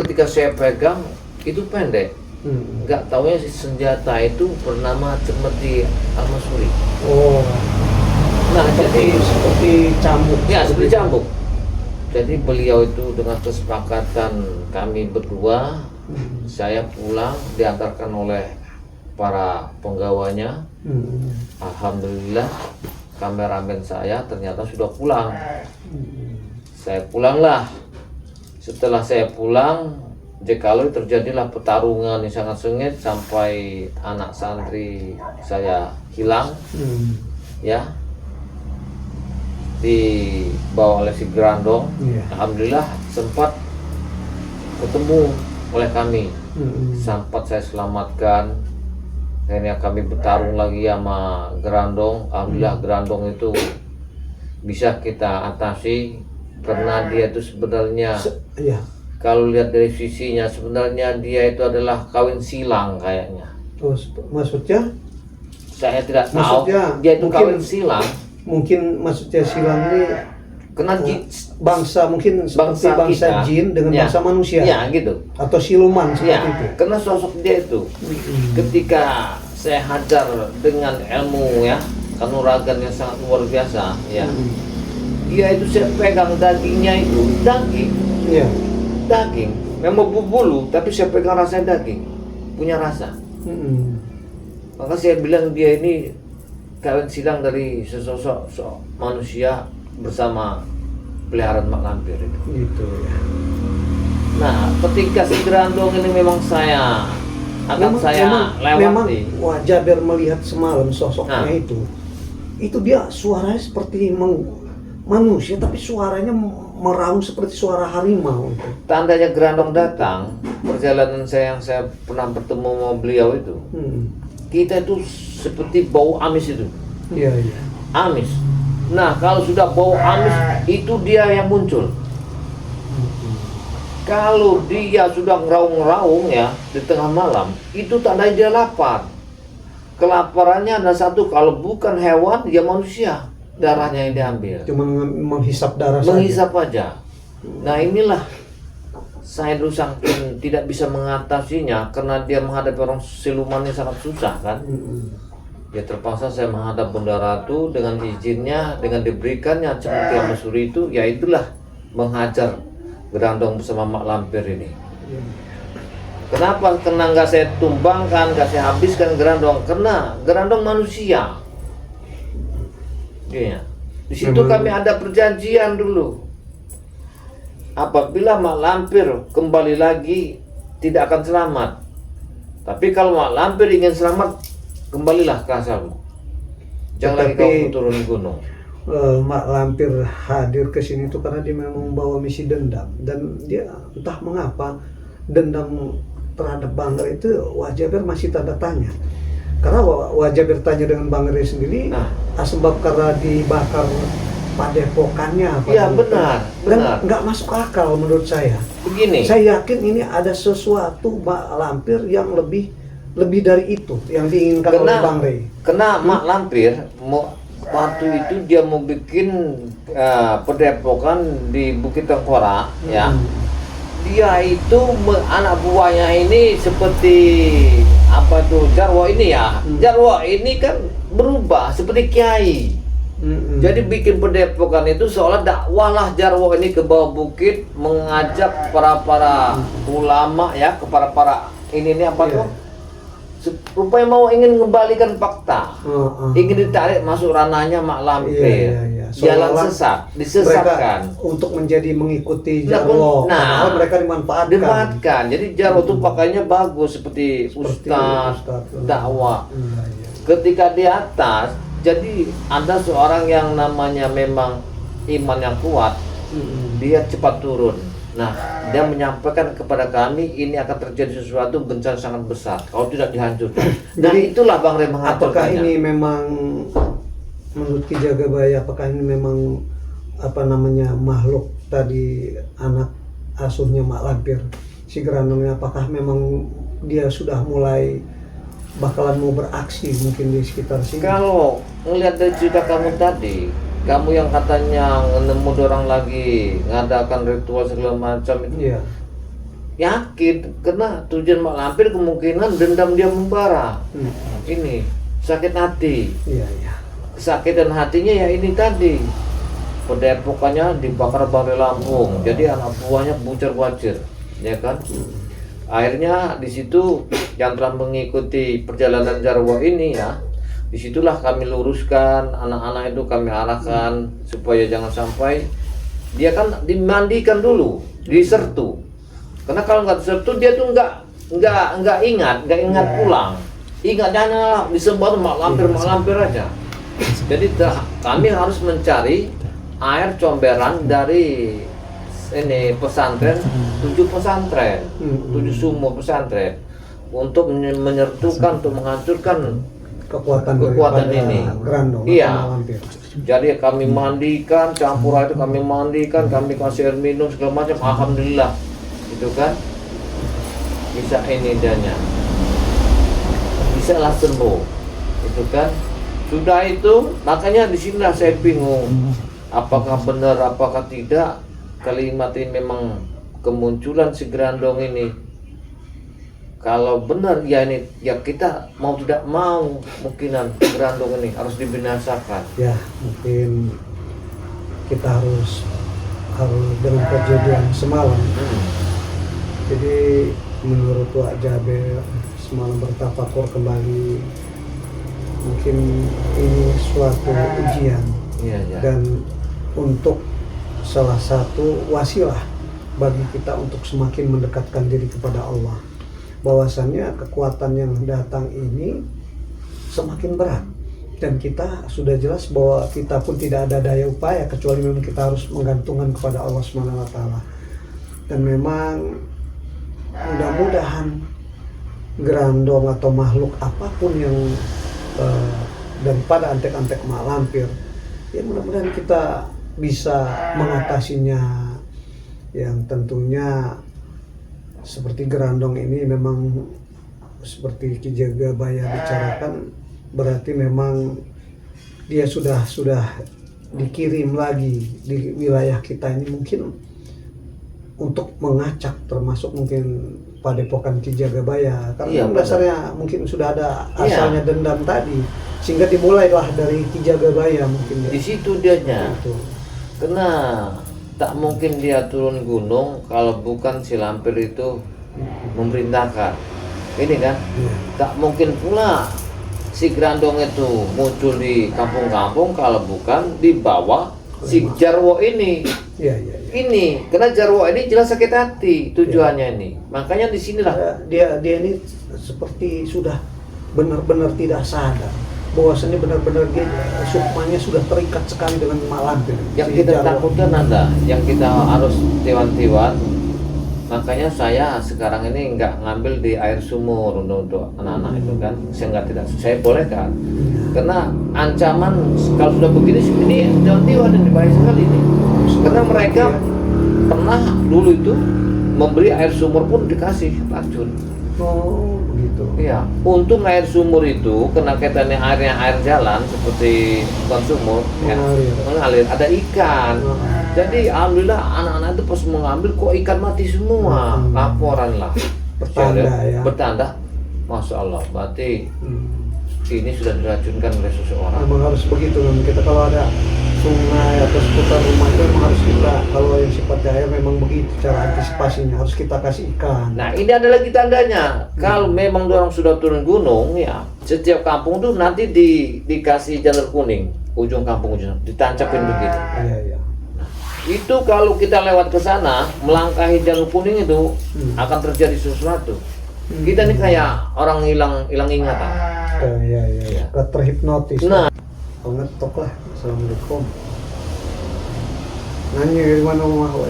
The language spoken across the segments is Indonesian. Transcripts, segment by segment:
Ketika saya pegang itu pendek, nggak taunya si senjata itu bernama Cemeti Al-Masuri. Oh, Nah seperti cambuk. ya seperti cambuk. Jadi beliau itu dengan kesepakatan kami berdua, saya pulang diantarkan oleh para penggawanya. Alhamdulillah kameramen saya ternyata sudah pulang. Saya pulanglah. Setelah saya pulang, jikalau terjadilah pertarungan yang sangat sengit sampai anak santri saya hilang, ya, dibawa oleh si Grandong. Alhamdulillah sempat ketemu oleh kami, sempat saya selamatkan. Akhirnya kami bertarung lagi sama Grandong. Alhamdulillah Grandong itu bisa kita atasi karena dia itu sebenarnya kalau lihat dari sisinya sebenarnya dia itu adalah kawin silang kayaknya. Oh, maksudnya? Saya tidak tahu. Dia itu kawin silang. Mungkin maksudnya silang ini Kena bangsa mungkin seperti bangsa jin dengan bangsa manusia. Ya gitu. Atau siluman seperti itu. Karena sosok dia itu ketika saya hajar dengan ilmu ya kanuragan yang sangat luar biasa ya. Dia itu saya pegang dagingnya itu daging. Daging. Memang berbulu tapi saya pegang rasanya daging. Punya rasa. Maka saya bilang dia ini kawin silang dari sesosok manusia bersama peliharaan mak lampir itu. Gitu ya. Nah, ketika si Grandong ini memang saya lewati. Memang wajah biar melihat semalam sosoknya itu dia suaranya seperti manusia tapi suaranya meraung seperti suara harimau. Tandanya Grandong datang, perjalanan saya yang saya pernah bertemu sama beliau itu. Kita itu seperti bau amis itu. Iya. Amis. Nah, kalau sudah bau amis itu dia yang muncul. Kalau dia sudah ngeraung-ngeraung ya di tengah malam, itu tandanya dia lapar. Kelaparannya ada satu, kalau bukan hewan ya manusia, darahnya yang diambil. Cuma menghisap darah menghisap aja. Nah, inilah saya dulu saking tidak bisa mengatasinya karena dia menghadapi orang siluman yang sangat susah kan. Ya terpaksa saya menghadap Bunda Ratu dengan izinnya, dengan diberikannya Cemeti Al-Masuri itu, ya itulah menghajar Grandong bersama mak lampir ini. Kenapa? Karena nggak saya tumbangkan, nggak saya habiskan Grandong, karena Grandong manusia. Iya. Di situ kami ada perjanjian dulu. Apabila mak lampir kembali lagi tidak akan selamat. Tapi kalau mak lampir ingin selamat, kembalilah ke asalmu. Jangan lagi kau turun gunung. Mak lampir hadir ke sini itu karena dia memang membawa misi dendam, dan dia entah mengapa dendam terhadap Bangre itu wajah ber masih tanda tanya. Karena wajah bertanya dengan Bangre sendiri, sebab karena dibakar padepokannya. Iya benar. Nggak masuk akal menurut saya. Begini. Saya yakin ini ada sesuatu mak lampir yang lebih dari itu yang diinginkan oleh Bangre. Karena mak lampir waktu itu dia mau bikin padepokan di Bukit Tengkorak ya. Dia itu anak buahnya ini seperti apa tuh Jarwo ini ya. Jarwo ini kan berubah seperti kiai. Jadi bikin padepokan itu seolah dakwahlah Jarwo ini ke bawah bukit, mengajak para ulama ya, kepada para ini apa tuh? Rupanya mau ingin mengembalikan fakta, ingin ditarik masuk ranahnya mak lampir, jalan sesat, disesatkan untuk menjadi mengikuti Jarwo. Nah, mereka dimanfaatkan. Jadi Jarwo itu pakainya bagus seperti ustaz dakwah. Ketika di atas, jadi ada seorang yang namanya memang iman yang kuat, dia cepat turun. Nah, dia menyampaikan kepada kami ini akan terjadi sesuatu bencana sangat besar kalau tidak dihancurkan. Dan itulah Bang Rem mengatakan. Apakah ini memang menurut Ki Jagabaya, apakah ini memang makhluk tadi, anak asuhnya mak lampir si Grandongnya, apakah memang dia sudah mulai bakalan mau beraksi mungkin di sekitar sini? Kalau ngelihat dari cerita kamu tadi, kamu yang katanya nemu orang lagi ngadakan ritual segala macam itu, yakin karena tujuan mak lampir kemungkinan dendam dia membara. Ini sakit hati. Iya, iya. Kesakitan hatinya ya ini tadi. Padepokannya dibakar Bangre Lampung. Jadi anak buahnya bucar-wacir, ya kan? Akhirnya di situ yang telah mengikuti perjalanan Jarwo ini ya, disitulah kami luruskan anak-anak itu, kami arahkan supaya jangan sampai dia kan dimandikan dulu, disertu. Karena kalau nggak disertu dia tuh nggak ingat pulang. Ingatnya hanya disebar mak lampir aja. Jadi kami harus mencari air comberan dari ini pesantren, 7 pesantren, 7 sumur pesantren untuk menyertukan, untuk menghancurkan kekuatan ini. Grandong, iya. Jadi kami mandikan, campur air itu kami mandikan, kami kasih air minum segala macam. Alhamdulillah, itu kan bisa ini danya, bisa lah sembuh, itu kan. Sudah itu, makanya di sinilah saya bingung, apakah benar, apakah tidak. Kalimat ini memang kemunculan si Grandong ini. Kalau benar ya ini, ya kita mau tidak mau mungkinan Grandong ini harus dibinasakan. Ya mungkin kita harus dengan kejadian semalam. Jadi menurut Wak Jaber semalam bertafakur kembali, mungkin ini suatu ujian. Iya. Dan untuk salah satu wasilah bagi kita untuk semakin mendekatkan diri kepada Allah, bahwasannya kekuatan yang datang ini semakin berat dan kita sudah jelas bahwa kita pun tidak ada daya upaya kecuali memang kita harus menggantungkan kepada Allah Subhanahu wa taala. Dan memang mudah-mudahan Grandong atau makhluk apapun yang daripada antek-antek mak lampir, ya mudah-mudahan kita bisa mengatasinya, yang tentunya seperti Grandong ini memang seperti Ki Jagabaya bicarakan, berarti memang dia sudah dikirim lagi di wilayah kita ini mungkin untuk mengacak, termasuk mungkin Padepokan Ki Jagabaya, karena dasarnya mungkin sudah ada asalnya dendam tadi, sehingga dimulailah dari Ki Jagabaya mungkin. Di situ dianya. Karena tak mungkin dia turun gunung kalau bukan si lampir itu memerintahkan. Ini kan, tak mungkin pula si Grandong itu muncul di kampung-kampung kalau bukan di bawah si Jarwo ini. Iya. Ini, karena Jarwo ini jelas sakit hati tujuannya ini. Makanya di sinilah dia ini seperti sudah benar-benar tidak sadar bahwasanya benar-benar dia sukmanya sudah terikat sekali dengan mak lampir. Yang kita takutkan ada, yang kita harus tiwan-tiwan. Makanya saya sekarang ini nggak ngambil di air sumur untuk anak-anak itu kan, saya bolehkan. Karena ancaman kalau sudah begini ini tiwan-tiwan dan bahaya sekali ini. Karena mereka pernah dulu itu memberi air sumur pun dikasih racun. Oh begitu. Iya, untung air sumur itu kena kaitannya air jalan seperti bukan sumur, mengalir, ada ikan. Jadi alhamdulillah anak-anak itu pas mengambil kok ikan mati semua. Laporan lah. Bertanda. Masya Allah, berarti ini sudah diracunkan oleh seseorang. Memang harus begitu, memang kita kalau ada sungai atau seputar rumah itu memang harus kita, kalau yang sifatnya air memang begitu cara antisipasinya, harus kita kasih ikan. Nah ini ada lagi tandanya, kalau memang orang sudah turun gunung ya, setiap kampung tuh nanti dikasih jalur kuning, ujung kampung ujung, ditancapin begitu. Iya. Itu kalau kita lewat ke sana, melangkahi jalur kuning itu akan terjadi sesuatu. Kita ini kayak orang hilang ingatan. Iya. Terhipnotis. Nah, pengetok lah. Assalamualaikum. Nanya dari mana mau?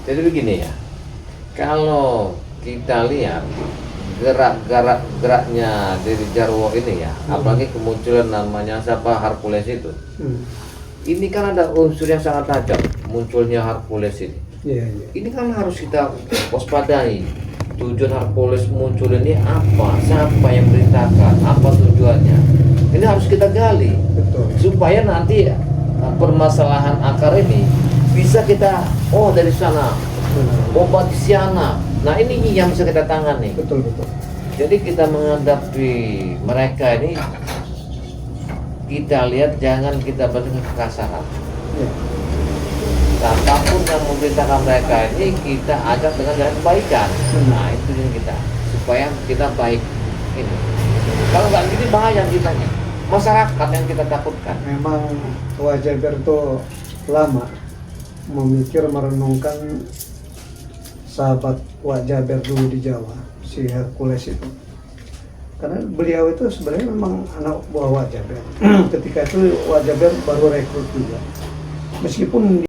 Jadi begini ya, kalau kita lihat geraknya dari Jarwo ini ya, apalagi kemunculan namanya siapa Hercules itu, ini kan ada unsur yang sangat tajam munculnya Hercules ini. Iya. Ini kan harus kita waspadai. Tujuan Hercules muncul ini apa? Siapa yang perintahkan? Apa tujuannya? Ini harus kita gali. Betul. Supaya nanti permasalahan akar ini bisa kita dari sana obat Siana Nah ini yang bisa kita tangani. Betul betul. Jadi kita menghadapi mereka ini, kita lihat jangan kita berdengar kekasaran. Ya. Apapun yang memerintahkan mereka ini kita ajak dengan jalan kebaikan. Nah itu yang kita, supaya kita baik ini. Kalau nggak gini bahaya kita nih. Masyarakat yang kita takutkan. Memang Wajaber itu lama memikir merenungkan sahabat Wajaber dulu di Jawa, si Hercules itu. Karena beliau itu sebenarnya memang anak buah Wajaber. Ketika itu Wajaber baru rekrut juga. Meskipun